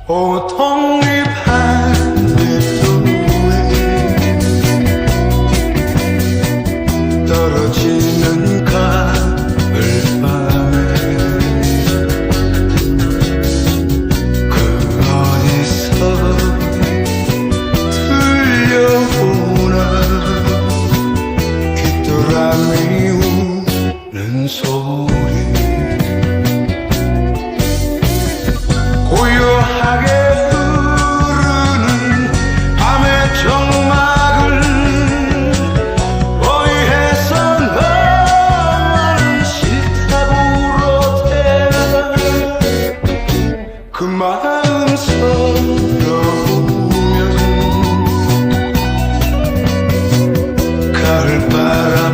오통잎 한입도에 떨어지는 가을밤에 그 어디서 들려오나 귀뚜라미 우는 소리 고요하게 흐르는 밤의 정막을 어이해서 너만 싫다고 울어대나 그 마음 서러우면 가을바람